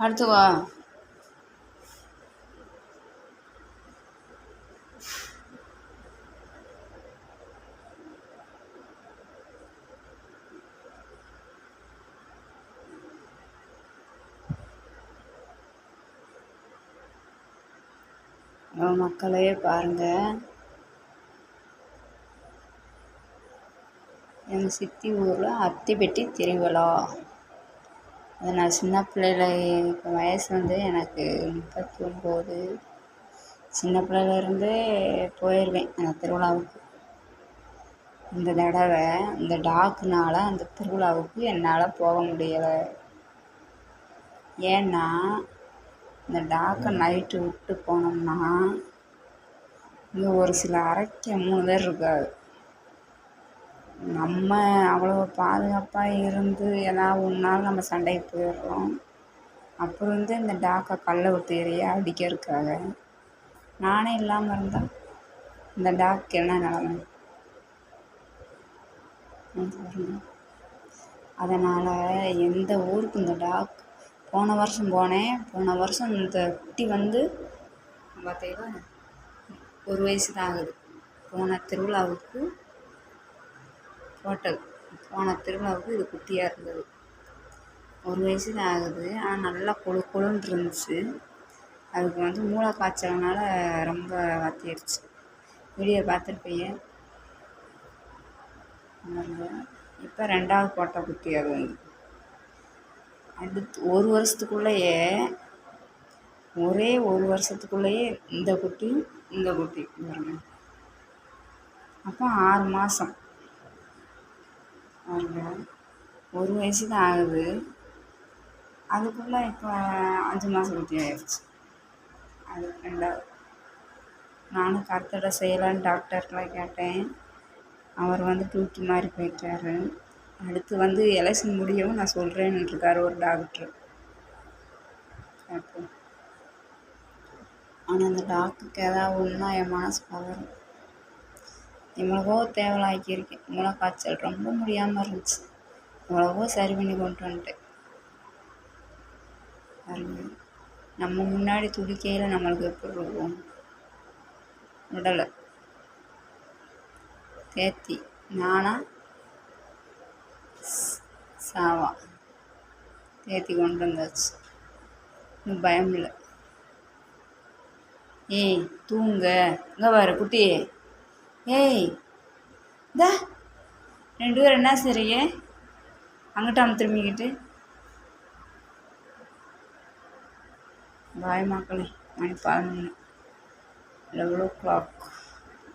அடுத்து வா. மக்களே பாருங்கள், எங்கள் சித்தி ஊரில் அத்திப்பெட்டி திருவிழா. அது நான் சின்ன பிள்ளையில, இப்போ வயசு வந்து எனக்கு 39. சின்ன பிள்ளையிலேருந்தே போயிடுவேன் அந்த திருவிழாவுக்கு. இந்த தடவை இந்த டாக்குனால் அந்த திருவிழாவுக்கு என்னால் போக முடியலை. ஏன்னா இந்த டாக்கை நைட்டு விட்டு போனோம்னா இங்கே ஒரு சில அறைக்கு 3 பேர் இருக்காது. நம்ம அவ்வளோ பாதுகாப்பாக இருந்து ஏதாவது ஒரு நாள் நம்ம சண்டைக்கு போயிடுறோம். அப்புறம் வந்து இந்த டாக்கை கல்லை விட்டு எறிய அடிக்க இருக்காங்க. நானே இல்லாமல் இருந்தால் இந்த டாக்கு என்ன நிலமை? அதனால் எந்த ஊருக்கு இந்த டாக் போன வருஷம் போனேன். போன வருஷம் இந்த குட்டி வந்து பார்த்தீங்கன்னா 1 வயசு தான் ஆகுது. போன திருவிழாவுக்கு இது குட்டியாக இருந்தது. 1 வயசு தான் ஆகுது. ஆனால் நல்லா கொழு கொழுன்னு இருந்துச்சு. அதுக்கு வந்து மூளை காய்ச்சல்னால ரொம்ப வத்திடுச்சு. வீடியோ பார்த்துருப்பீங்க. இப்போ 2வது போட்ட குட்டி அது வந்து அடுத்து 1 வருஷத்துக்குள்ளேயே, ஒரே 1 வருஷத்துக்குள்ளேயே இந்த குட்டி பாருங்க. அப்போ 6 மாதம். 1 வயசு தான் ஆகுது. அதுக்குள்ளே இப்போ 5 மாதம் குட்டி ஆயிடுச்சு. அது 2வது. நானும் கருத்தடை செய்யலான்னு டாக்டர்கிட்ட கேட்டேன். அவர் வந்து தூக்கி மாதிரி போயிட்டாரு. அடுத்து வந்து எலெக்ஷன் முடியவும் நான் சொல்கிறேன்னு இருக்கார் ஒரு டாக்டர். கேட்போம். ஆனால் அந்த டாக்டருக்கு ஏதாவது ஒன்றா என் மனசு பதறும். எவ்வளவோ தேவலாக்கியிருக்கேன். மூளை காய்ச்சல் ரொம்ப முடியாமல் இருந்துச்சு. எவ்வளவோ சரி பண்ணி கொண்டு வந்துட்டேன். நம்ம முன்னாடி துடிக்கையில் நம்மளுக்கு எப்படி இருக்கும்? விடலை. தேத்தி நானா சாவா தேத்தி கொண்டு வந்தாச்சு. இன்னும் பயம் இல்லை. ஏய் தூங்க. இங்கே பாரு குட்டி. ஏய் இந்த 2 பேரும் என்ன சரியே அங்கிட்டாம திரும்பிக்கிட்டு. பாய் மக்களே. மணி 11. 11 o'clock.